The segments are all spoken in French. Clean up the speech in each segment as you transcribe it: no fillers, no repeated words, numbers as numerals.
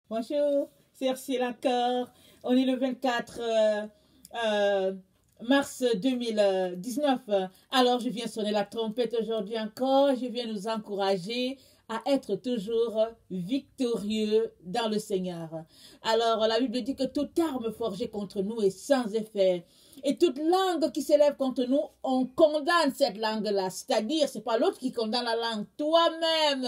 Bonjour, c'est Ursula encore. On est le 24 mars 2019. Alors, je viens sonner la trompette aujourd'hui encore. Je viens nous encourager à être toujours victorieux dans le Seigneur. Alors, la Bible dit que toute arme forgée contre nous est sans effet. Et toute langue qui s'élève contre nous, on condamne cette langue-là. C'est-à-dire, c'est pas l'autre qui condamne la langue. Toi-même,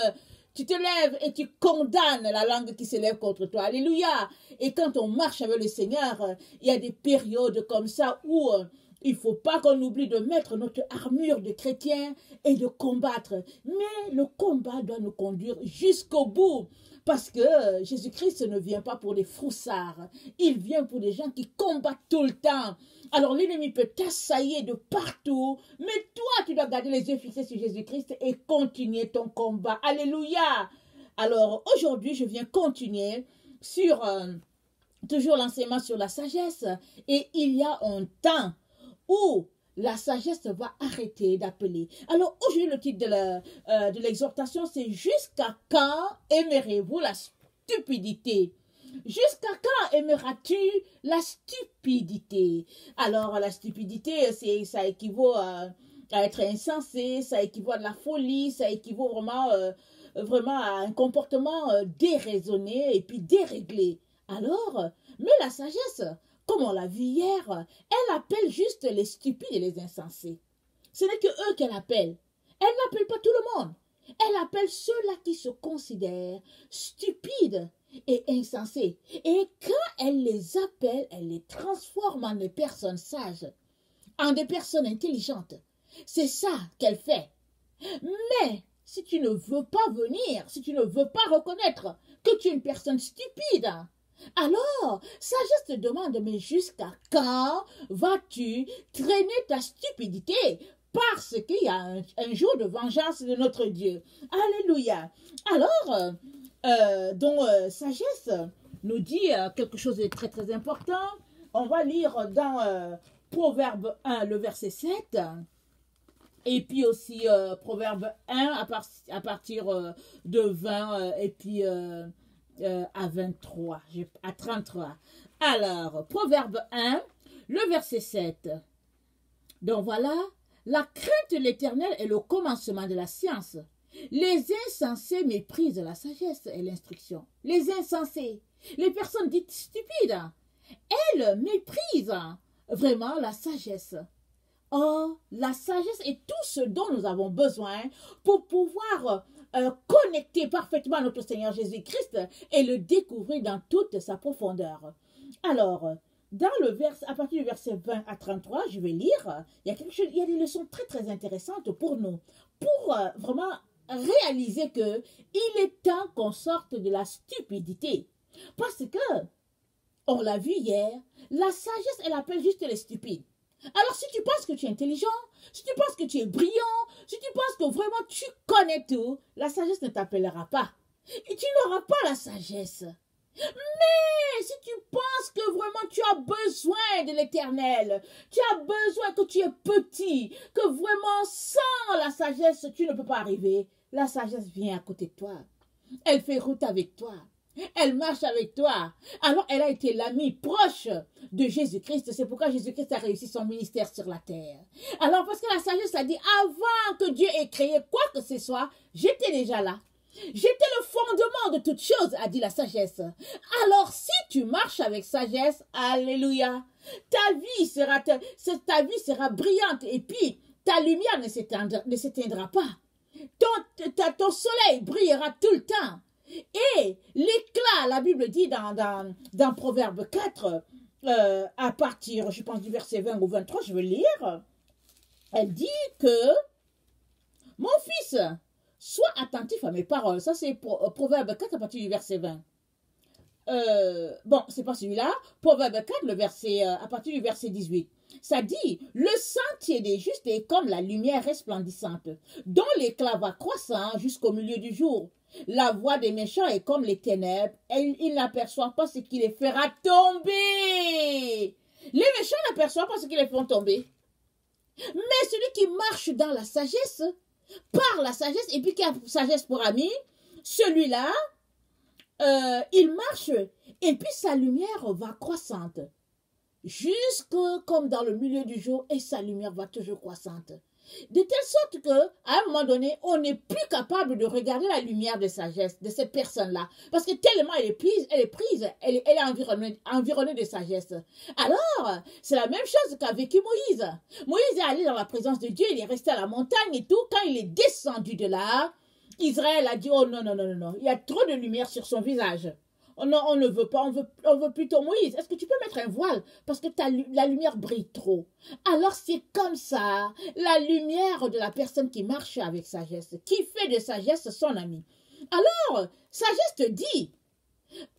tu te lèves et tu condamnes la langue qui s'élève contre toi. Alléluia. Et quand on marche avec le Seigneur, il y a des périodes comme ça où il ne faut pas qu'on oublie de mettre notre armure de chrétien et de combattre. Mais le combat doit nous conduire jusqu'au bout. Parce que Jésus-Christ ne vient pas pour des froussards. Il vient pour des gens qui combattent tout le temps. Alors l'ennemi peut t'assailler de partout. Mais toi, tu dois garder les yeux fixés sur Jésus-Christ et continuer ton combat. Alléluia. Alors aujourd'hui, je viens continuer sur toujours l'enseignement sur la sagesse. Et il y a un temps où la sagesse va arrêter d'appeler. Alors aujourd'hui, le titre de l'exhortation, c'est « Jusqu'à quand aimerez-vous la stupidité ?» Jusqu'à quand aimeras-tu la stupidité? Alors, la stupidité, ça équivaut à être insensé, ça équivaut à de la folie, ça équivaut vraiment à un comportement déraisonné et puis déréglé. Alors, mais la sagesse, comme on l'a vu hier, elle appelle juste les stupides et les insensés. Ce n'est que eux qu'elle appelle. Elle n'appelle pas tout le monde. Elle appelle ceux-là qui se considèrent stupides et insensés. Et quand elle les appelle, elle les transforme en des personnes sages, en des personnes intelligentes. C'est ça qu'elle fait. Mais si tu ne veux pas venir, si tu ne veux pas reconnaître que tu es une personne stupide, alors, sagesse te demande, mais jusqu'à quand vas-tu traîner ta stupidité? Parce qu'il y a un jour de vengeance de notre Dieu. Alléluia. Alors, sagesse nous dit quelque chose de très très important. On va lire dans Proverbe 1, le verset 7. Et puis aussi Proverbe 1 à partir de 20 et puis à 23, à 33. Alors, Proverbe 1, le verset 7. Donc voilà, la crainte de l'Éternel est le commencement de la science. Les insensés méprisent la sagesse et l'instruction. Les insensés, les personnes dites stupides, elles méprisent vraiment la sagesse. Oh, la sagesse est tout ce dont nous avons besoin pour pouvoir connecter parfaitement à notre Seigneur Jésus-Christ et le découvrir dans toute sa profondeur. Alors, dans le verset, à partir du verset 20 à 33, je vais lire, il y a des leçons très très intéressantes pour nous, pour vraiment réaliser que il est temps qu'on sorte de la stupidité. Parce que, on l'a vu hier, la sagesse, elle appelle juste les stupides. Alors, si tu penses que tu es intelligent, si tu penses que tu es brillant, si tu penses que vraiment tu connais tout, la sagesse ne t'appellera pas. Et tu n'auras pas la sagesse. Mais si tu penses que vraiment tu as besoin de l'Éternel, tu as besoin que tu es petit, que vraiment sans la sagesse tu ne peux pas arriver, la sagesse vient à côté de toi. Elle fait route avec toi. Elle marche avec toi. Alors, elle a été l'amie proche de Jésus-Christ. C'est pourquoi Jésus-Christ a réussi son ministère sur la terre. Alors, parce que la sagesse a dit, avant que Dieu ait créé quoi que ce soit, j'étais déjà là. J'étais le fondement de toute chose, a dit la sagesse. Alors, si tu marches avec sagesse, alléluia, ta vie sera brillante et puis ta lumière ne s'éteindra pas. Ton soleil brillera tout le temps. Et l'éclat, la Bible dit dans Proverbe 4, à partir, je pense, du verset 20 ou 23, je vais lire, elle dit que, mon fils, sois attentif à mes paroles. Ça, c'est Proverbe 4 à partir du verset 20. Bon, c'est pas celui-là. Proverbe 4, à partir du verset 18. Ça dit, le sentier des justes est comme la lumière resplendissante, dont l'éclat va croissant jusqu'au milieu du jour. La voix des méchants est comme les ténèbres, et ils n'aperçoivent pas ce qui les fera tomber. Les méchants n'aperçoivent pas ce qui les font tomber. Mais celui qui marche dans la sagesse, par la sagesse, et puis qui a la sagesse pour ami, celui-là, il marche et puis sa lumière va croissante. Jusque comme dans le milieu du jour et sa lumière va toujours croissante. De telle sorte que, à un moment donné, on n'est plus capable de regarder la lumière de sagesse de cette personne-là. Parce que tellement elle est environnée de sagesse. Alors, c'est la même chose qu'a vécu Moïse. Moïse est allé dans la présence de Dieu, il est resté à la montagne et tout. Quand il est descendu de là, Israël a dit, oh non, non, non, non, non, il y a trop de lumière sur son visage. Oh non, on ne veut pas, on veut plutôt Moïse. Est-ce que tu peux mettre un voile? Parce que la lumière brille trop. Alors c'est comme ça, la lumière de la personne qui marche avec sagesse, qui fait de sagesse son ami. Alors, sagesse te dit,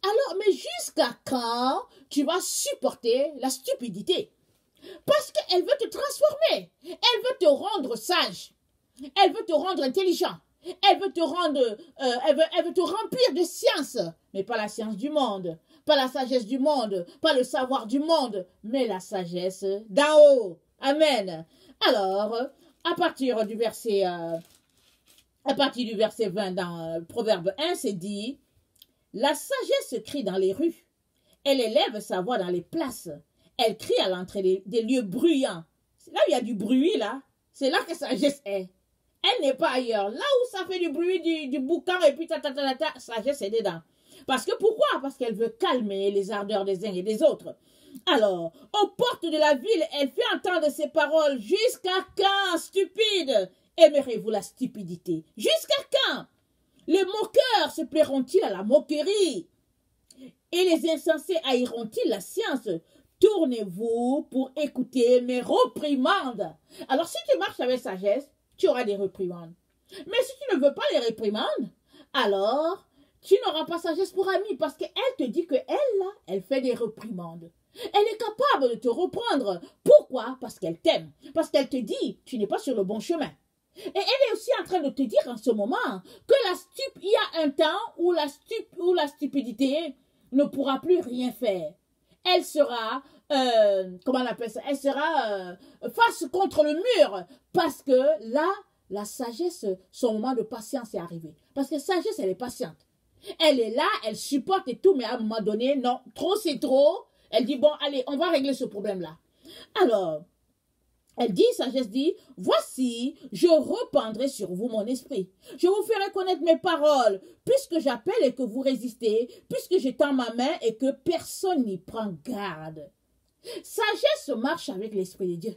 alors, mais jusqu'à quand tu vas supporter la stupidité? Parce qu'elle veut te transformer, elle veut te rendre sage, elle veut te rendre intelligent. Elle veut te rendre, elle veut te remplir de science, mais pas la science du monde, pas la sagesse du monde, pas le savoir du monde, mais la sagesse d'en haut. Amen. Alors, à partir du verset 20 dans Proverbe 1, c'est dit, la sagesse crie dans les rues, elle élève sa voix dans les places, elle crie à l'entrée des lieux bruyants. Là où il y a du bruit, là, c'est là que sagesse est. Elle n'est pas ailleurs. Là où ça fait du bruit du boucan et puis sagesse est dedans. Parce que pourquoi? Parce qu'elle veut calmer les ardeurs des uns et des autres. Alors, aux portes de la ville, elle fait entendre ses paroles. Jusqu'à quand, stupide? Aimerez-vous la stupidité? Jusqu'à quand? Les moqueurs se plairont-ils à la moquerie? Et les insensés haïront-ils la science? Tournez-vous pour écouter mes réprimandes. Alors, si tu marches avec sagesse, tu auras des réprimandes. Mais si tu ne veux pas les réprimandes, alors tu n'auras pas sagesse pour amie parce qu'elle te dit qu'elle, là, elle fait des réprimandes. Elle est capable de te reprendre. Pourquoi? Parce qu'elle t'aime. Parce qu'elle te dit, tu n'es pas sur le bon chemin. Et elle est aussi en train de te dire en ce moment que il y a un temps où la stupidité ne pourra plus rien faire. Elle sera, comment on appelle ça? Elle sera face contre le mur parce que là, la sagesse, son moment de patience est arrivé. Parce que sagesse, elle est patiente. Elle est là, elle supporte et tout, mais à un moment donné, non, trop c'est trop. Elle dit, bon, allez, on va régler ce problème-là. Alors, elle dit, sagesse dit, voici, je répandrai sur vous mon esprit. Je vous ferai connaître mes paroles, puisque j'appelle et que vous résistez, puisque j'étends ma main et que personne n'y prend garde. Sagesse marche avec l'esprit de Dieu.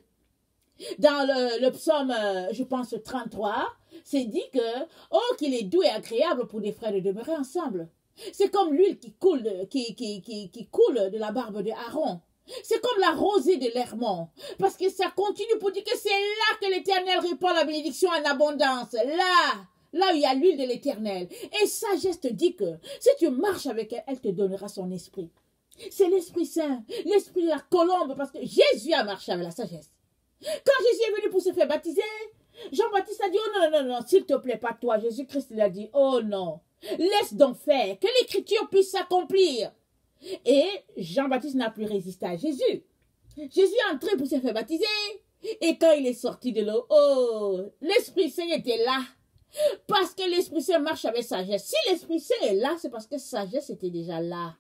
Dans le psaume, je pense, 33, c'est dit que, oh, qu'il est doux et agréable pour des frères de demeurer ensemble. C'est comme l'huile qui coule de la barbe de Aaron. C'est comme la rosée de l'Hermon. Parce que ça continue pour dire que c'est là que l'Éternel répand la bénédiction en abondance. Là où il y a l'huile de l'Éternel. Et sagesse te dit que si tu marches avec elle, elle te donnera son esprit. C'est l'Esprit Saint, l'Esprit de la colombe, parce que Jésus a marché avec la sagesse. Quand Jésus est venu pour se faire baptiser, Jean-Baptiste a dit, oh non, non, non, s'il te plaît, pas toi. Jésus-Christ il a dit, oh non, laisse donc faire, que l'Écriture puisse s'accomplir. Et Jean-Baptiste n'a plus résisté à Jésus. Jésus est entré pour se faire baptiser. Et quand il est sorti de l'eau, oh, l'Esprit Saint était là. Parce que l'Esprit Saint marche avec sagesse. Si l'Esprit Saint est là, c'est parce que sagesse était déjà là.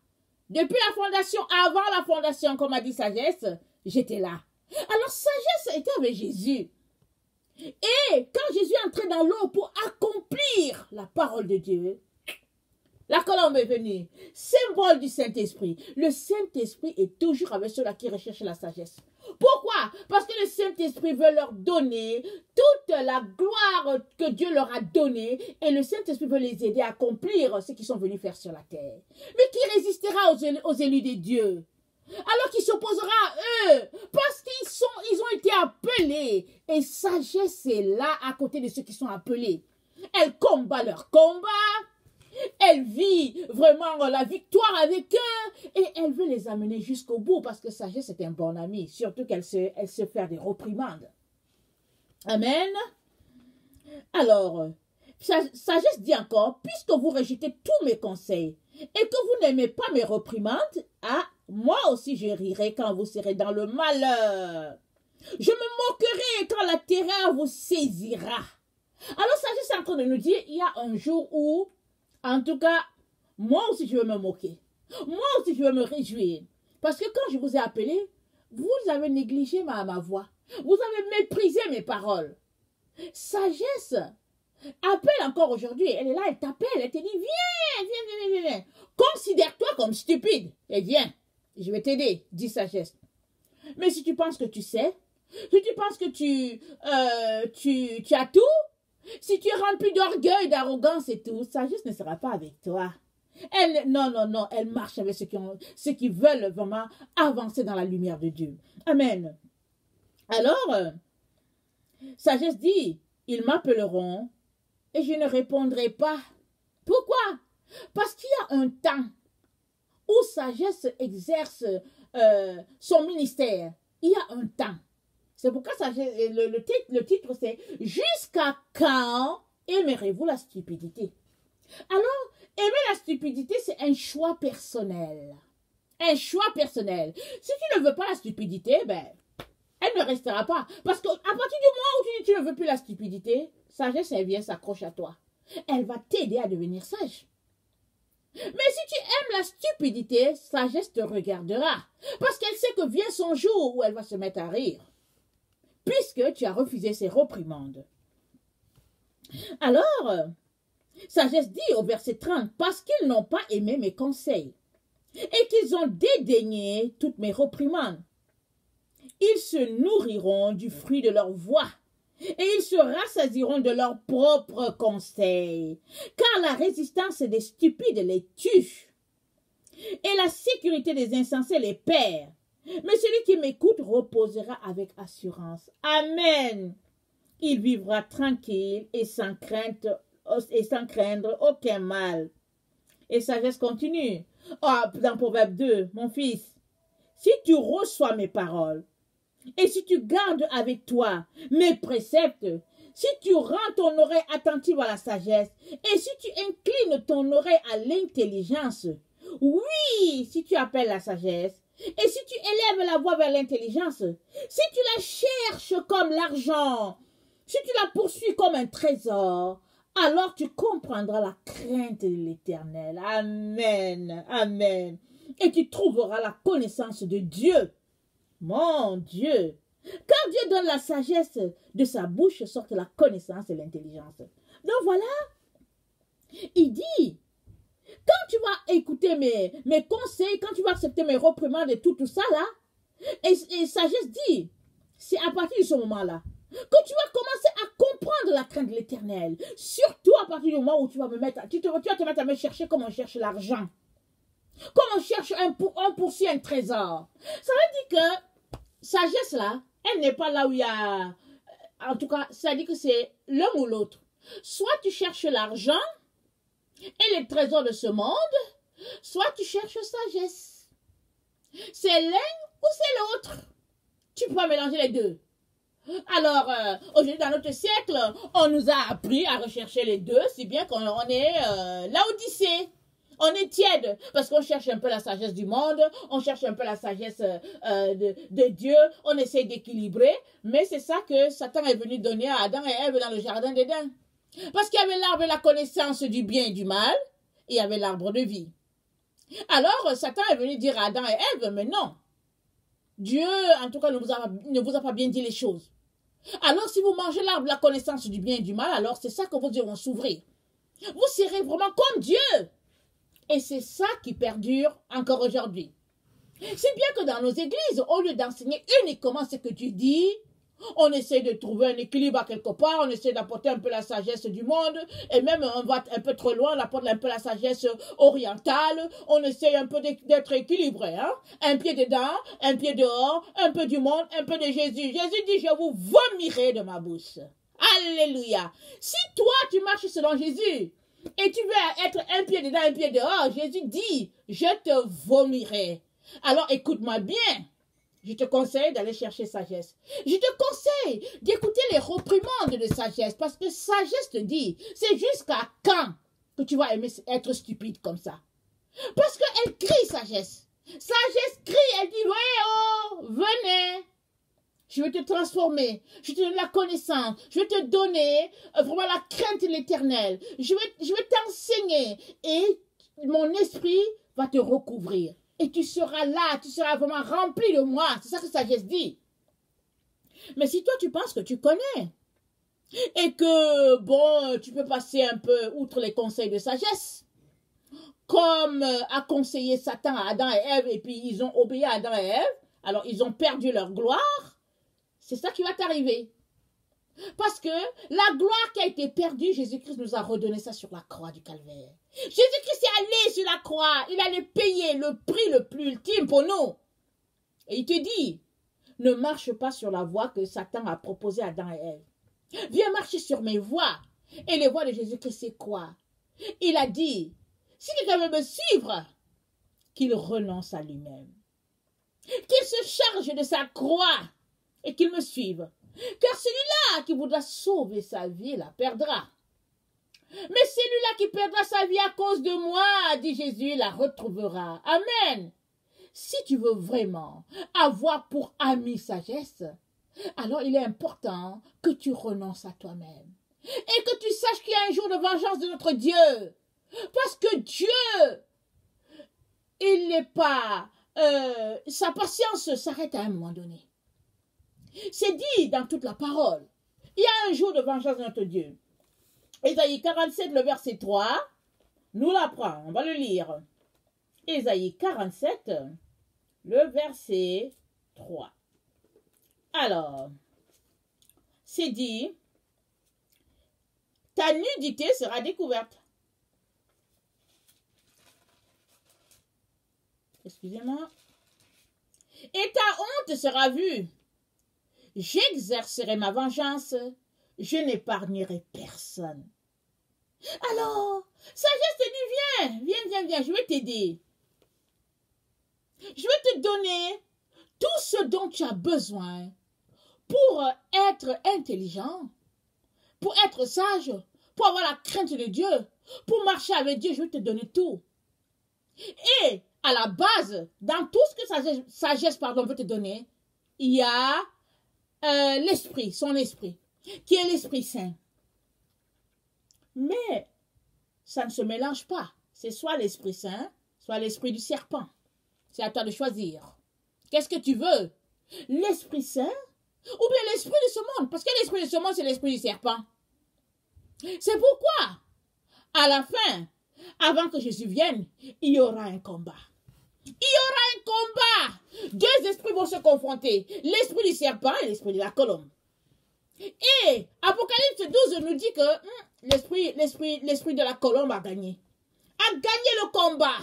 Depuis la fondation, avant la fondation, comme a dit sagesse, j'étais là. Alors sagesse était avec Jésus. Et quand Jésus est entré dans l'eau pour accomplir la parole de Dieu, la colombe est venue, symbole du Saint-Esprit. Le Saint-Esprit est toujours avec ceux-là qui recherchent la sagesse. Pourquoi? Parce que le Saint-Esprit veut leur donner toute la gloire que Dieu leur a donnée et le Saint-Esprit veut les aider à accomplir ce qu'ils sont venus faire sur la terre. Mais qui résistera aux élus de Dieu? Alors qui s'opposera à eux parce qu'ils ont été appelés. Et sagesse est là à côté de ceux qui sont appelés. Elle combat leur combat. Elle vit vraiment la victoire avec eux et elle veut les amener jusqu'au bout parce que sagesse est un bon ami, surtout qu'elle se fait des réprimandes. Amen. Alors, sagesse dit encore, puisque vous rejetez tous mes conseils et que vous n'aimez pas mes réprimandes, ah, moi aussi je rirai quand vous serez dans le malheur. Je me moquerai quand la terreur vous saisira. Alors sagesse est en train de nous dire, il y a un jour où en tout cas, moi aussi je veux me moquer. Moi aussi je veux me réjouir. Parce que quand je vous ai appelé, vous avez négligé ma voix. Vous avez méprisé mes paroles. Sagesse appelle encore aujourd'hui. Elle est là, elle t'appelle, elle te dit viens. Considère-toi comme stupide et viens. Je vais t'aider, dit Sagesse. Mais si tu penses que tu sais, si tu penses que tu as tout, si tu es rempli d'orgueil, d'arrogance et tout, Sagesse ne sera pas avec toi. Non, elle marche avec ceux qui veulent vraiment avancer dans la lumière de Dieu. Amen. Alors, Sagesse dit, ils m'appelleront et je ne répondrai pas. Pourquoi? Parce qu'il y a un temps où Sagesse exerce son ministère. Il y a un temps. C'est pourquoi le titre c'est « Jusqu'à quand aimerez-vous la stupidité ?» Alors, aimer la stupidité, c'est un choix personnel. Un choix personnel. Si tu ne veux pas la stupidité, ben, elle ne restera pas. Parce qu'à partir du moment où tu ne veux plus la stupidité, Sagesse, elle vient s'accroche à toi. Elle va t'aider à devenir sage. Mais si tu aimes la stupidité, Sagesse te regardera. Parce qu'elle sait que vient son jour où elle va se mettre à rire. Puisque tu as refusé ses reprimandes. Alors, Sagesse dit au verset 30, parce qu'ils n'ont pas aimé mes conseils et qu'ils ont dédaigné toutes mes reprimandes. Ils se nourriront du fruit de leur voix et ils se rassasieront de leurs propres conseils. Car la résistance des stupides les tue et la sécurité des insensés les perd. Mais celui qui m'écoute reposera avec assurance. Amen. Il vivra tranquille et sans craindre aucun mal. Et Sagesse continue. Dans Proverbe 2, mon fils, si tu reçois mes paroles, et si tu gardes avec toi mes préceptes, si tu rends ton oreille attentive à la sagesse, et si tu inclines ton oreille à l'intelligence, oui, si tu appelles la sagesse, et si tu élèves la voix vers l'intelligence, si tu la cherches comme l'argent, si tu la poursuis comme un trésor, alors tu comprendras la crainte de l'Éternel. Amen. Amen. Et tu trouveras la connaissance de Dieu. Mon Dieu. Car Dieu donne la sagesse de sa bouche, sorte la connaissance et l'intelligence. Donc voilà, il dit, quand tu vas écouter mes conseils, quand tu vas accepter mes reprimandes et tout ça là, et sagesse dit, c'est à partir de ce moment-là, que tu vas commencer à comprendre la crainte de l'Éternel. Surtout à partir du moment où tu vas te mettre à me chercher comme on cherche l'argent. Comme on cherche on poursuit un trésor. Ça veut dire que sagesse là, elle n'est pas là où il y a... En tout cas, ça dit que c'est l'un ou l'autre. Soit tu cherches l'argent et les trésors de ce monde, soit tu cherches sagesse. C'est l'un ou c'est l'autre. Tu peux mélanger les deux. Alors, aujourd'hui, dans notre siècle, on nous a appris à rechercher les deux, si bien qu'on est l'Odyssée. On est tiède, parce qu'on cherche un peu la sagesse du monde, on cherche un peu la sagesse de Dieu, on essaie d'équilibrer, mais c'est ça que Satan est venu donner à Adam et Ève dans le jardin d'Éden. Parce qu'il y avait l'arbre de la connaissance du bien et du mal, et il y avait l'arbre de vie. Alors, Satan est venu dire à Adam et Ève, mais non, Dieu, en tout cas, ne vous a pas bien dit les choses. Alors, si vous mangez l'arbre de la connaissance du bien et du mal, alors c'est ça que vos yeux vont s'ouvrir. Vous serez vraiment comme Dieu. Et c'est ça qui perdure encore aujourd'hui. C'est bien que dans nos églises, au lieu d'enseigner uniquement ce que tu dis, on essaie de trouver un équilibre à quelque part, on essaie d'apporter un peu la sagesse du monde, et même on va un peu trop loin, on apporte un peu la sagesse orientale, on essaie un peu d'être équilibré, hein? Un pied dedans, un pied dehors, un peu du monde, un peu de Jésus. Jésus dit, je vous vomirai de ma bouche. Alléluia. Si toi, tu marches selon Jésus, et tu veux être un pied dedans, un pied dehors, Jésus dit, je te vomirai. Alors écoute-moi bien. Je te conseille d'aller chercher sagesse. Je te conseille d'écouter les reprimandes de sagesse. Parce que sagesse te dit, c'est jusqu'à quand que tu vas aimer être stupide comme ça. Parce qu'elle crie sagesse. Sagesse crie, elle dit, ouais, oh, venez. Je vais te transformer. Je vais te donner la connaissance. Je vais te donner vraiment la crainte de l'Éternel. Je vais t'enseigner. Et mon esprit va te recouvrir. Et tu seras là, tu seras vraiment rempli de moi. C'est ça que sagesse dit. Mais si toi, tu penses que tu connais, et que, bon, tu peux passer un peu outre les conseils de sagesse, comme a conseillé Satan à Adam et Ève, et puis ils ont obéi à Adam et Ève, alors ils ont perdu leur gloire, c'est ça qui va t'arriver. Parce que la gloire qui a été perdue, Jésus-Christ nous a redonné ça sur la croix du calvaire. Jésus-Christ est allé sur la croix, il allait payer le prix le plus ultime pour nous. Et il te dit, ne marche pas sur la voie que Satan a proposée à Adam et Ève. Viens marcher sur mes voies. Et les voies de Jésus-Christ, c'est quoi? Il a dit, si quelqu'un veut me suivre, qu'il renonce à lui-même. Qu'il se charge de sa croix et qu'il me suive. Car celui-là qui voudra sauver sa vie la perdra. Mais celui-là qui perdra sa vie à cause de moi, dit Jésus, la retrouvera. Amen. Si tu veux vraiment avoir pour ami sagesse, alors il est important que tu renonces à toi-même. Et que tu saches qu'il y a un jour de vengeance de notre Dieu. Parce que Dieu, il n'est pas... sa patience s'arrête à un moment donné. C'est dit dans toute la parole. Il y a un jour de vengeance de notre Dieu. Ésaïe 47, le verset 3, nous l'apprend. On va le lire. Ésaïe 47, le verset 3. Alors, c'est dit, ta nudité sera découverte. Excusez-moi. Et ta honte sera vue. J'exercerai ma vengeance. Je n'épargnerai personne. Alors, sagesse te dit, viens, je vais t'aider. Je vais te donner tout ce dont tu as besoin pour être intelligent, pour être sage, pour avoir la crainte de Dieu, pour marcher avec Dieu. Je vais te donner tout. Et à la base, dans tout ce que sagesse veut te donner, il y a l'esprit, son esprit, qui est l'Esprit Saint. Mais ça ne se mélange pas. C'est soit l'Esprit Saint, soit l'esprit du serpent. C'est à toi de choisir. Qu'est-ce que tu veux? L'Esprit Saint ou bien l'esprit de ce monde? Parce que l'esprit de ce monde, c'est l'esprit du serpent. C'est pourquoi, à la fin, avant que Jésus vienne, il y aura un combat. Il y aura un combat. Deux esprits vont se confronter. L'esprit du serpent et l'esprit de la colombe. Et Apocalypse 12 nous dit que l'esprit de la colombe a gagné. A gagné le combat.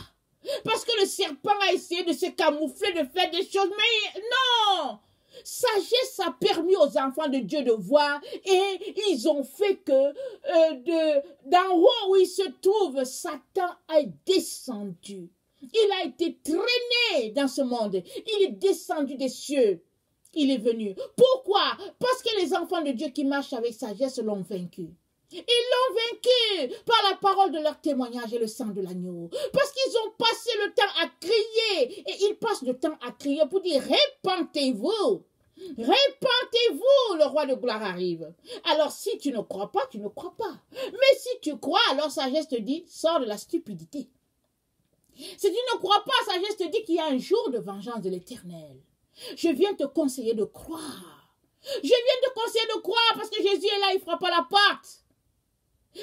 Parce que le serpent a essayé de se camoufler, de faire des choses. Mais non! Sagesse a permis aux enfants de Dieu de voir. Et ils ont fait que d'en haut où il se trouve, Satan est descendu. Il a été traîné dans ce monde. Il est descendu des cieux. Il est venu. Pourquoi? Parce que les enfants de Dieu qui marchent avec sagesse l'ont vaincu. Ils l'ont vaincu par la parole de leur témoignage et le sang de l'agneau. Parce qu'ils ont passé le temps à crier. Et ils passent le temps à crier pour dire répentez-vous. Répentez-vous, le roi de gloire arrive. Alors si tu ne crois pas, tu ne crois pas. Mais si tu crois, alors sagesse te dit sors de la stupidité. Si tu ne crois pas, sagesse te dit qu'il y a un jour de vengeance de l'Éternel. Je viens te conseiller de croire. Je viens te conseiller de croire parce que Jésus est là, il frappe à la porte.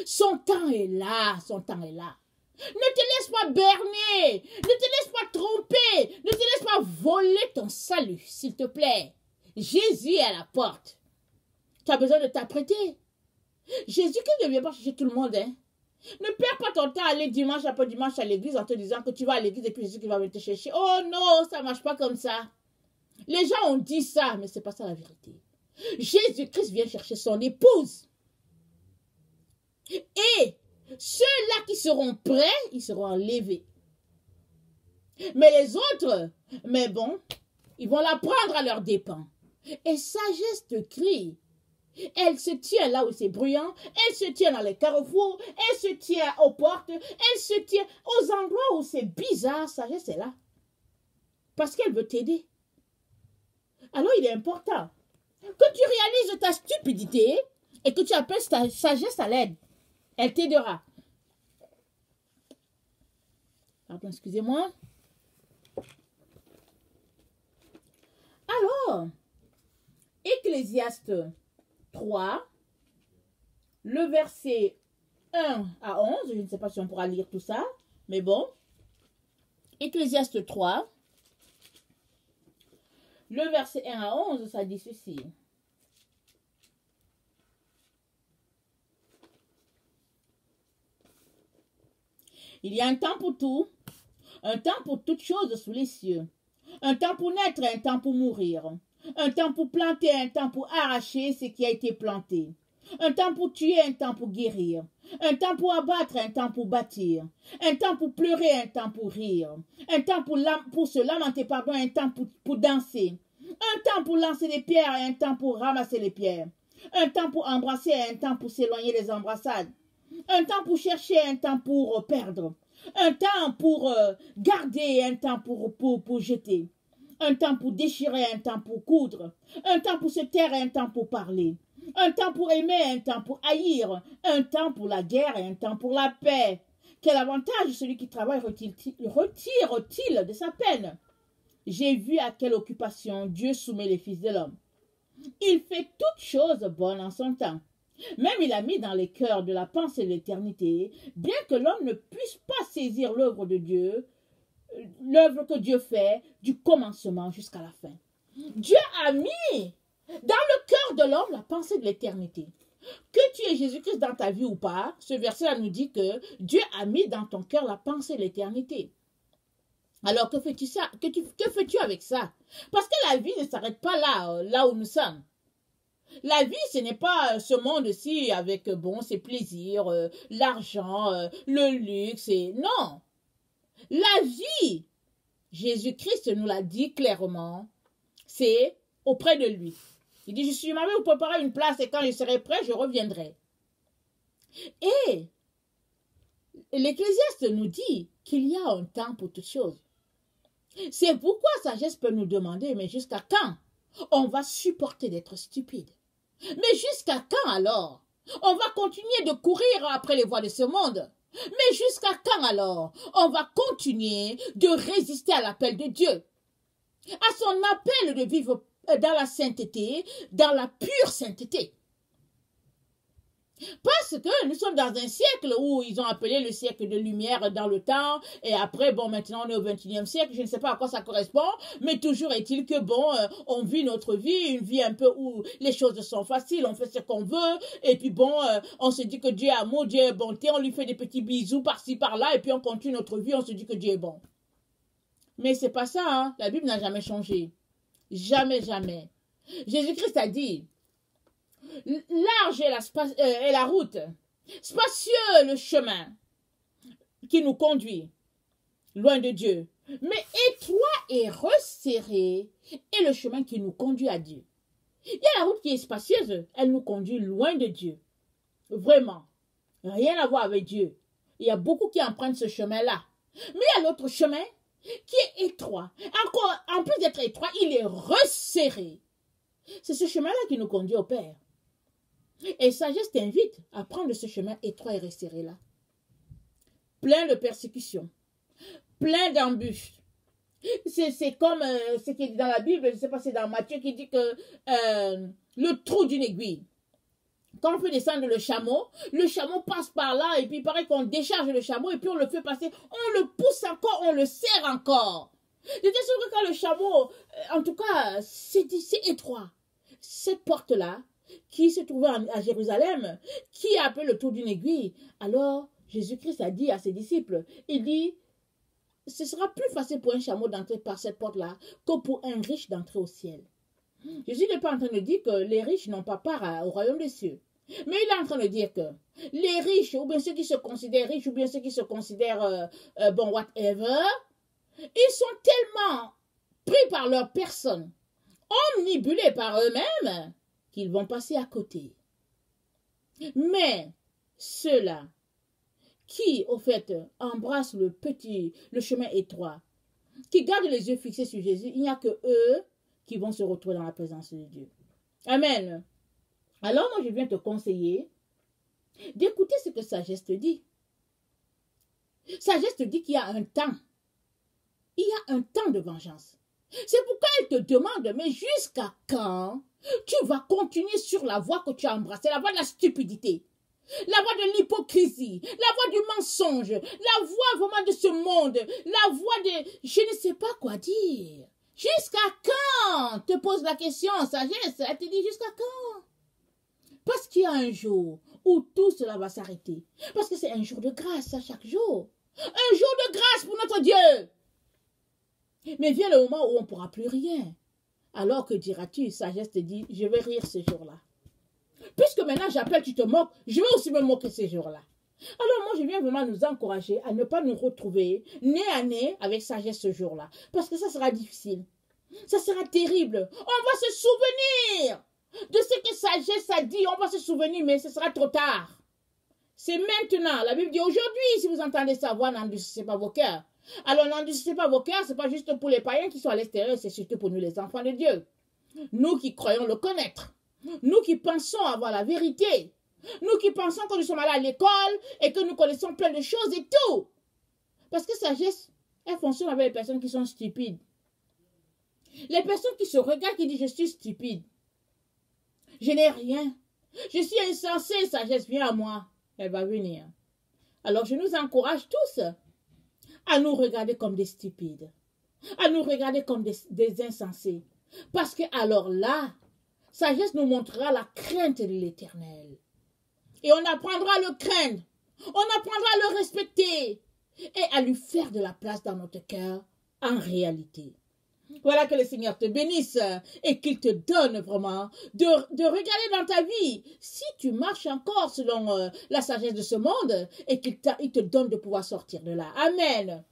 Son temps est là, son temps est là. Ne te laisse pas berner, ne te laisse pas tromper, ne te laisse pas voler ton salut, s'il te plaît. Jésus est à la porte. Tu as besoin de t'apprêter. Jésus-Christ ne vient pas chercher tout le monde, hein. Ne perds pas ton temps à aller dimanche après dimanche à l'église en te disant que tu vas à l'église et puis Jésus qui va venir te chercher. Oh non, ça ne marche pas comme ça. Les gens ont dit ça, mais ce n'est pas ça la vérité. Jésus-Christ vient chercher son épouse. Et ceux-là qui seront prêts, ils seront enlevés. Mais les autres, mais bon, ils vont la prendre à leurs dépens. Et sagesse te crie. Elle se tient là où c'est bruyant, elle se tient dans les carrefours, elle se tient aux portes, elle se tient aux endroits où c'est bizarre. Sagesse est là. Parce qu'elle veut t'aider. Alors il est important que tu réalises ta stupidité et que tu appelles ta sagesse à l'aide. Elle t'aidera. Pardon, excusez-moi. Alors, Ecclésiaste 3, le verset 1 à 11, je ne sais pas si on pourra lire tout ça, mais bon. Ecclésiaste 3, le verset 1 à 11, ça dit ceci. Il y a un temps pour tout, un temps pour toutes choses sous les cieux, un temps pour naître et un temps pour mourir, un temps pour planter, un temps pour arracher ce qui a été planté, un temps pour tuer, un temps pour guérir, un temps pour abattre, un temps pour bâtir, un temps pour pleurer, un temps pour rire, un temps pour se lamenter, pardon, un temps pour danser, un temps pour lancer des pierres et un temps pour ramasser les pierres, un temps pour embrasser et un temps pour s'éloigner des embrassades, un temps pour chercher, un temps pour perdre, un temps pour garder et un temps pour jeter, un temps pour déchirer, un temps pour coudre, un temps pour se taire et un temps pour parler, un temps pour aimer, un temps pour haïr, un temps pour la guerre et un temps pour la paix. Quel avantage celui qui travaille retire-t-il de sa peine? J'ai vu à quelle occupation Dieu soumet les fils de l'homme. Il fait toutes choses bonnes en son temps. Même il a mis dans les cœurs de la pensée de l'éternité, bien que l'homme ne puisse pas saisir l'œuvre de Dieu, l'œuvre que Dieu fait du commencement jusqu'à la fin. Dieu a mis dans le cœur de l'homme la pensée de l'éternité. Que tu aies Jésus-Christ dans ta vie ou pas, ce verset-là nous dit que Dieu a mis dans ton cœur la pensée de l'éternité. Alors que fais-tu ça? Que fais-tu avec ça? Parce que la vie ne s'arrête pas là où nous sommes. La vie, ce n'est pas ce monde-ci avec, bon, ses plaisirs, l'argent, le luxe. Non. La vie, Jésus-Christ nous l'a dit clairement, c'est auprès de lui. Il dit, je suis maman, vous préparez une place et quand je serai prêt, je reviendrai. Et l'Ecclésiaste nous dit qu'il y a un temps pour toutes choses. C'est pourquoi sagesse peut nous demander, mais jusqu'à quand on va supporter d'être stupide? Mais jusqu'à quand alors on va continuer de courir après les voies de ce monde? Mais jusqu'à quand alors on va continuer de résister à l'appel de Dieu, à son appel de vivre dans la sainteté, dans la pure sainteté? Parce que nous sommes dans un siècle où ils ont appelé le siècle de lumière dans le temps, et après, bon, maintenant on est au 21e siècle, je ne sais pas à quoi ça correspond, mais toujours est-il que, bon, on vit notre vie, une vie un peu où les choses sont faciles, on fait ce qu'on veut, et puis bon, on se dit que Dieu est amour, Dieu est bonté, on lui fait des petits bisous par-ci, par-là, et puis on continue notre vie, on se dit que Dieu est bon. Mais c'est pas ça, hein? La Bible n'a jamais changé. Jamais, jamais. Jésus-Christ a dit, large est la route, spacieux le chemin qui nous conduit loin de Dieu, mais étroit et resserré est le chemin qui nous conduit à Dieu. Il y a la route qui est spacieuse, elle nous conduit loin de Dieu. Vraiment, rien à voir avec Dieu. Il y a beaucoup qui empruntent ce chemin-là. Mais il y a l'autre chemin qui est étroit. Encore, en plus d'être étroit, il est resserré. C'est ce chemin-là qui nous conduit au Père. Et sagesse t'invite à prendre ce chemin étroit et resserré là. Plein de persécutions, plein d'embûches. C'est comme ce qui est dit dans la Bible, je ne sais pas si c'est dans Matthieu qui dit que le trou d'une aiguille. Quand on fait descendre le chameau passe par là et puis il paraît qu'on décharge le chameau et puis on le fait passer, on le pousse encore, on le serre encore. J'étais sûre que quand le chameau, en tout cas, c'est étroit. Cette porte-là, qui se trouvait à Jérusalem, qui a appelé le tour d'une aiguille. Alors, Jésus-Christ a dit à ses disciples, il dit, ce sera plus facile pour un chameau d'entrer par cette porte-là que pour un riche d'entrer au ciel. Jésus n'est pas en train de dire que les riches n'ont pas part au royaume des cieux. Mais il est en train de dire que les riches, ou bien ceux qui se considèrent riches, ou bien ceux qui se considèrent, bon, whatever, ils sont tellement pris par leur personne, omnibulés par eux-mêmes, qu'ils vont passer à côté. Mais ceux-là qui, au fait, embrassent le chemin étroit, qui gardent les yeux fixés sur Jésus, il n'y a que eux qui vont se retrouver dans la présence de Dieu. Amen. Alors moi, je viens te conseiller d'écouter ce que sagesse te dit. Sagesse te dit qu'il y a un temps. Il y a un temps de vengeance. C'est pourquoi elle te demande, mais jusqu'à quand tu vas continuer sur la voie que tu as embrassée, la voie de la stupidité, la voie de l'hypocrisie, la voie du mensonge, la voie vraiment de ce monde, la voie de... Je ne sais pas quoi dire. Jusqu'à quand? Te pose la question, sagesse. Elle te dit jusqu'à quand? Parce qu'il y a un jour où tout cela va s'arrêter. Parce que c'est un jour de grâce à chaque jour. Un jour de grâce pour notre Dieu. Mais vient le moment où on ne pourra plus rien. Alors que diras-tu? Sagesse te dit, je vais rire ce jour-là. Puisque maintenant j'appelle, tu te moques, je vais aussi me moquer ce jour-là. Alors moi, je viens vraiment nous encourager à ne pas nous retrouver nez à nez avec sagesse ce jour-là. Parce que ça sera difficile. Ça sera terrible. On va se souvenir de ce que sagesse a dit. On va se souvenir, mais ce sera trop tard. C'est maintenant. La Bible dit aujourd'hui, si vous entendez sa voix, n'endurcissez pas vos cœurs. Alors n'endurcissez pas vos cœurs, ce n'est pas juste pour les païens qui sont à l'extérieur, c'est surtout pour nous les enfants de Dieu. Nous qui croyons le connaître. Nous qui pensons avoir la vérité. Nous qui pensons que nous sommes allés à l'école et que nous connaissons plein de choses et tout. Parce que sagesse, elle fonctionne avec les personnes qui sont stupides. Les personnes qui se regardent, qui disent je suis stupide. Je n'ai rien. Je suis insensée, sagesse, viens à moi. Elle va venir. Alors je nous encourage tous à nous regarder comme des stupides. À nous regarder comme des insensés. Parce que alors là, sagesse nous montrera la crainte de l'Éternel. Et on apprendra à le craindre. On apprendra à le respecter. Et à lui faire de la place dans notre cœur en réalité. Voilà, que le Seigneur te bénisse et qu'il te donne vraiment de regarder dans ta vie si tu marches encore selon la sagesse de ce monde et qu'il te donne de pouvoir sortir de là. Amen.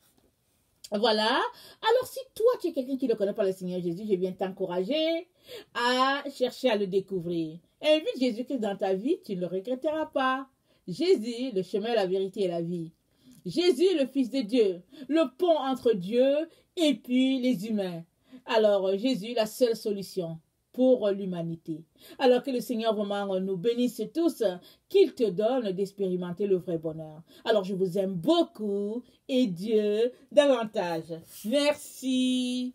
Voilà. Alors si toi tu es quelqu'un qui ne connaît pas le Seigneur Jésus, je viens t'encourager à chercher à le découvrir. Invite Jésus-Christ dans ta vie, tu ne le regretteras pas. Jésus, le chemin, la vérité et la vie. Jésus, le Fils de Dieu, le pont entre Dieu et puis les humains. Alors, Jésus, la seule solution pour l'humanité. Alors que le Seigneur vraiment nous bénisse tous, qu'il te donne d'expérimenter le vrai bonheur. Alors, je vous aime beaucoup et Dieu davantage. Merci.